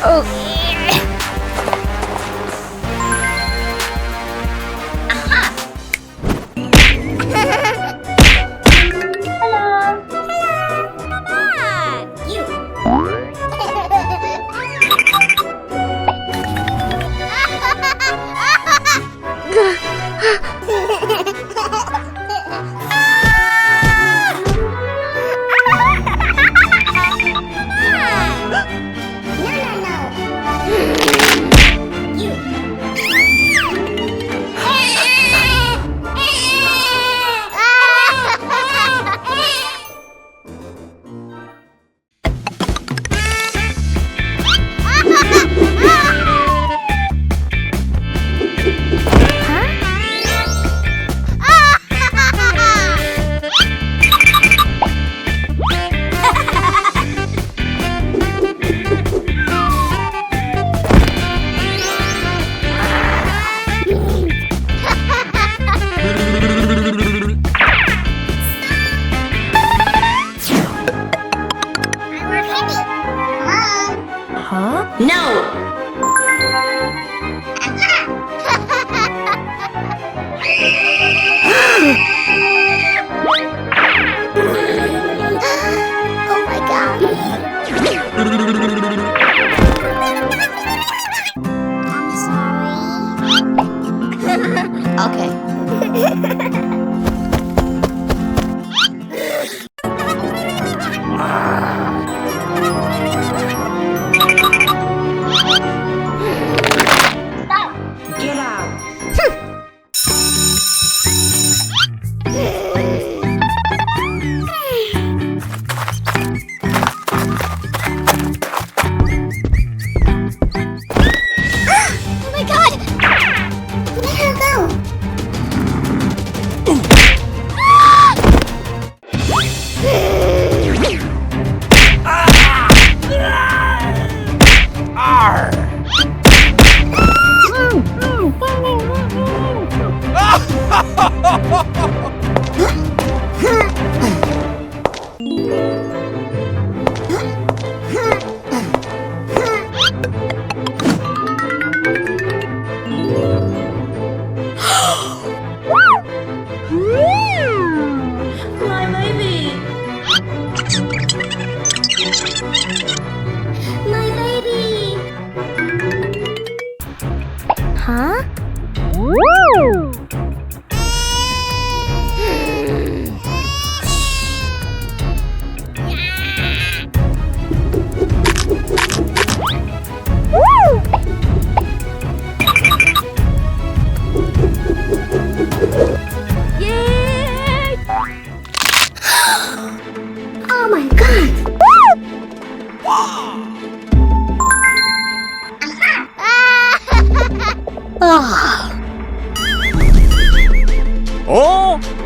Oh.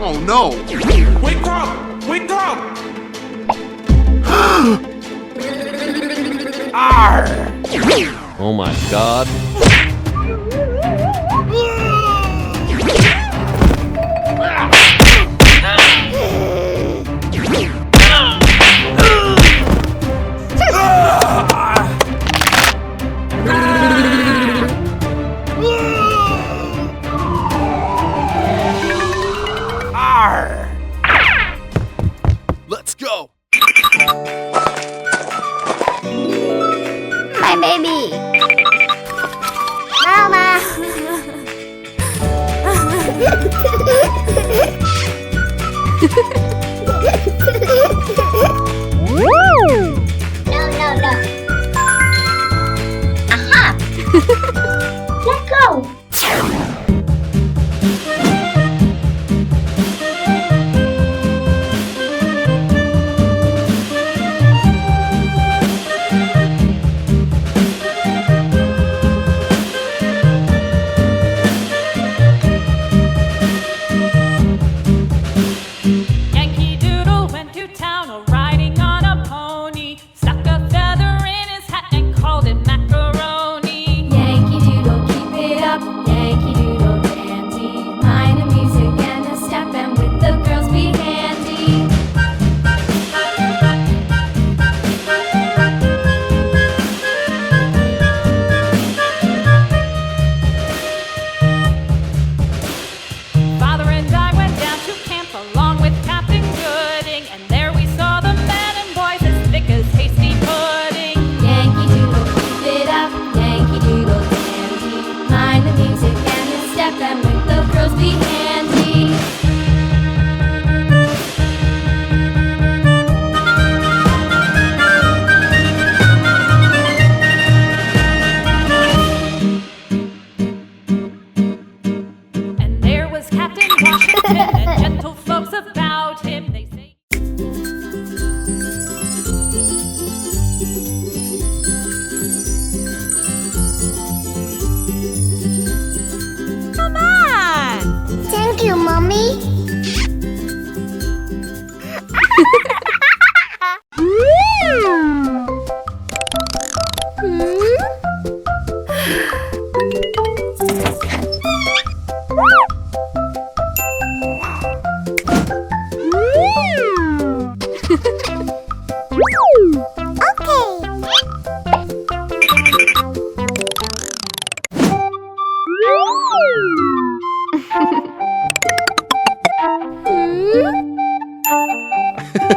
Oh no! Wake up! Wake up! Arr! Oh my god. Let's go! My baby! Mama! No. Aha! Let's go!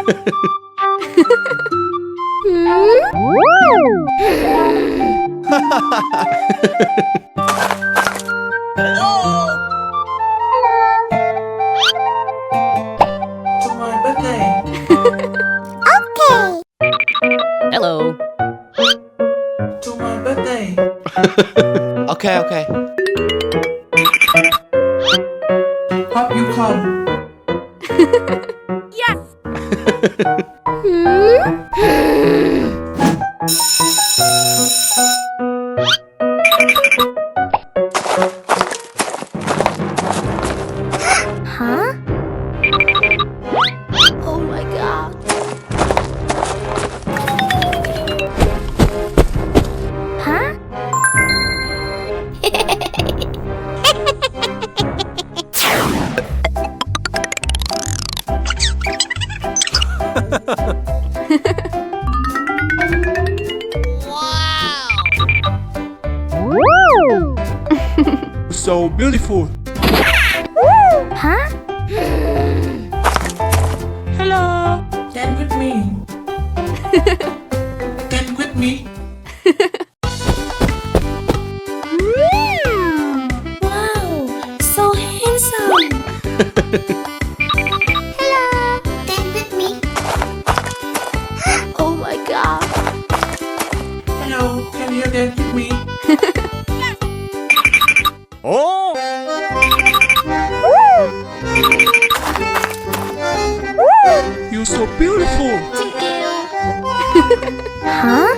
To my birthday. Hello. To my birthday. Okay, okay. Hope you come. Huh? Oh my god. Huh? So beautiful. Huh? Hello. Dance with me. Dance with me. Wow, so handsome. Hello, dance with me. Oh my god. Hello. Can you dance with me? Oh! You're so beautiful. Thank you. Huh?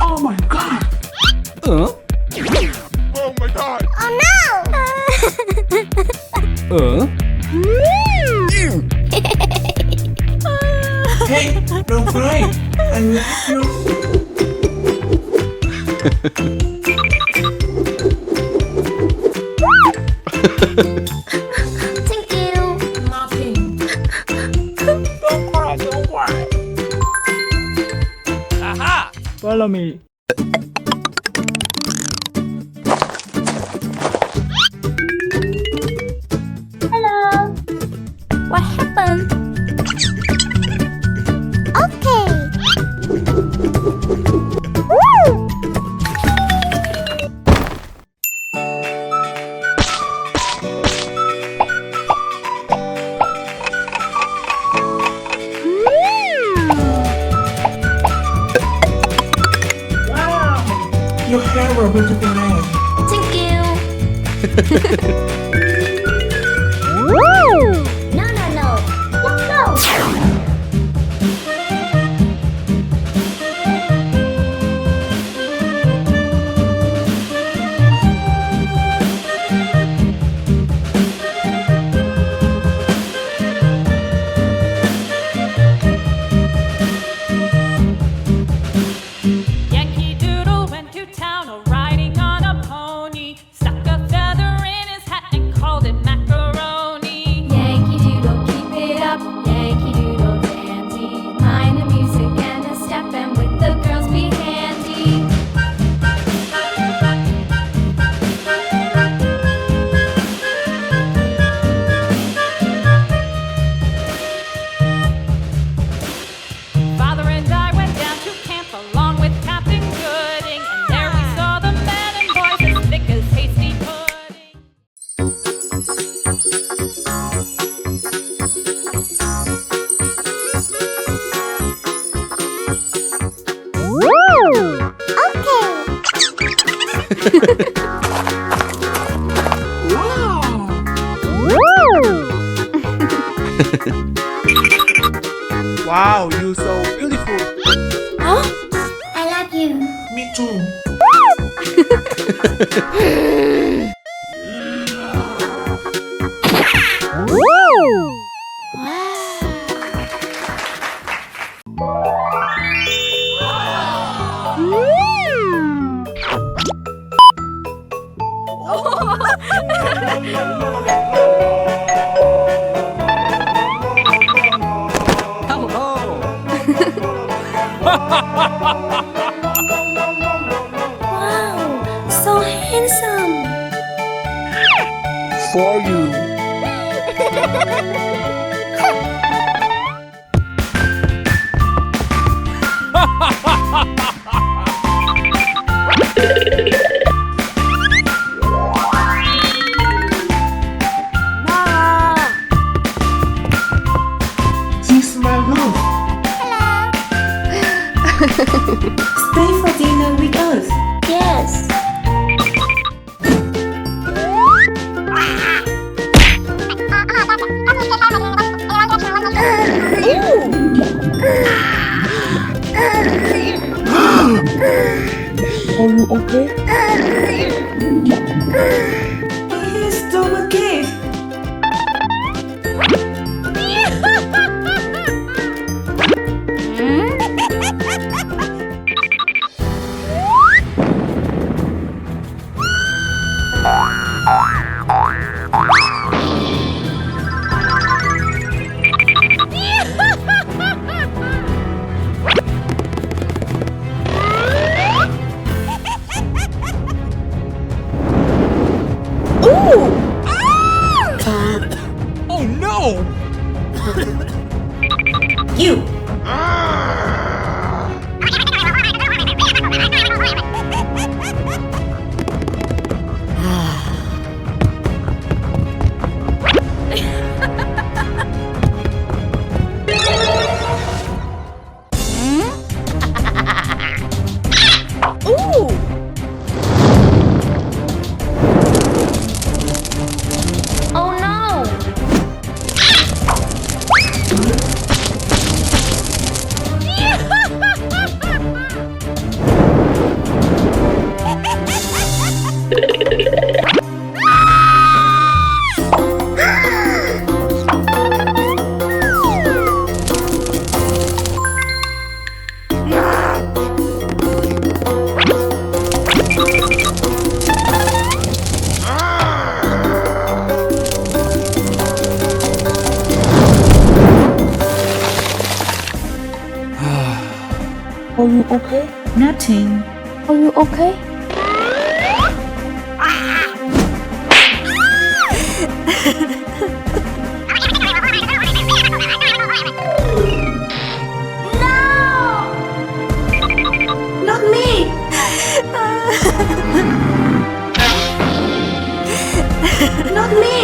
Oh my god. Oh my god! Oh no! Hey, don't cry. I love you. Thank you. Nothing. Don't cry, don't cry. Follow me. Hello. What happened? Okay. Woo! Wow. Your hair will beautiful red. Thank you. Woo! No, no, no. Let's go. Yankee Doodle went to town a riding on a pony, stuck a feather in his hat and called it macaroni. Yankee Doodle, keep it up, Yankee Doodle dandy. Mind the music and the step, and with the girls be handy. Father and I went down to camp along with Captain Gooding, and there we saw the men and boys as thick as hasty pudding. Woo! Okay. Wow. Woo! Wow, you're so beautiful. I love you. Me too. Wow, so handsome. For you. She's my love. Stay for dinner with us. Yes. Are you okay? Please don't again. Oh no! You. Oh no. Are you okay? Nothing. Are you okay? Not me. Not me.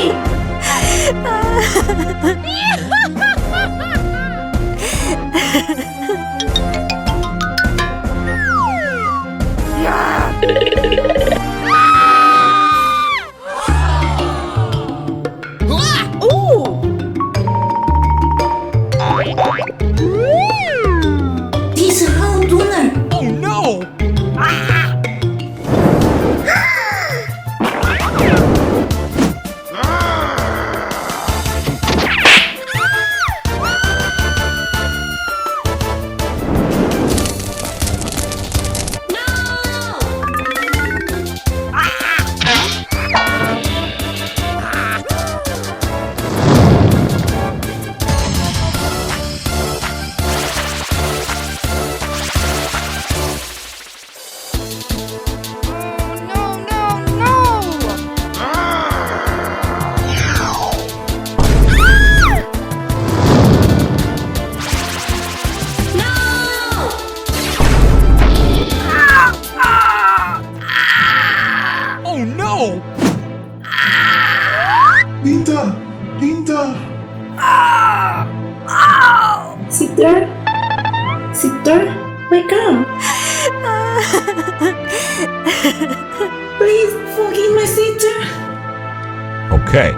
This is how dinner. Oh no! Oh no! Linda. Linda. Sister. Sister. Wake up. Please forgive my sister. Okay.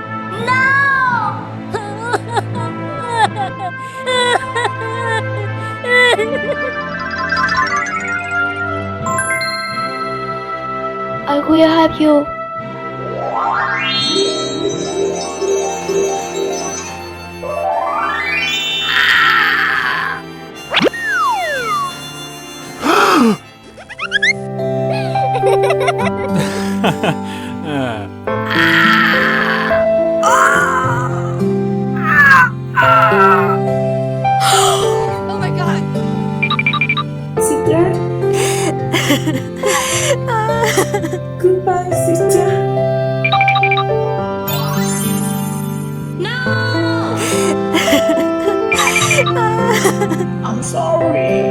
I will help you. Oh my god. Sister. Goodbye, sister. I'm sorry.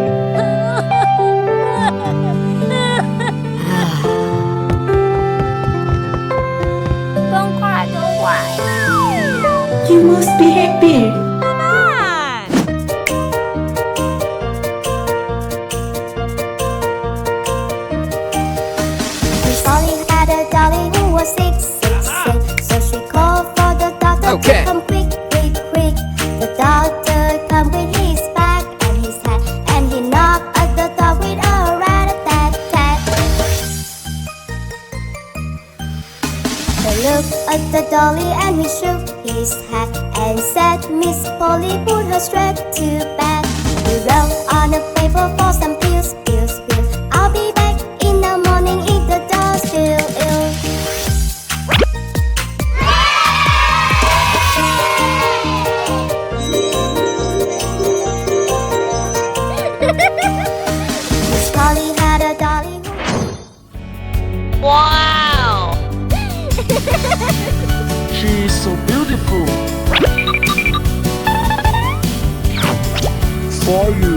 Don't cry, don't cry. You must be happy. Miss Polly had a dolly who was sick. So she called for the doctor Okay. to come quick. The doctor come with his bag and his hat, and he knocked at the door with a rat-a-tat-tat. He looked at the dolly and he shook his hat and said, Miss Polly, put her straight to bed. He wrote on a paper for some pills. I'll be back in the morning if the doll's still ill. Miss Polly had a dolly who Wow! She is so beautiful. For you.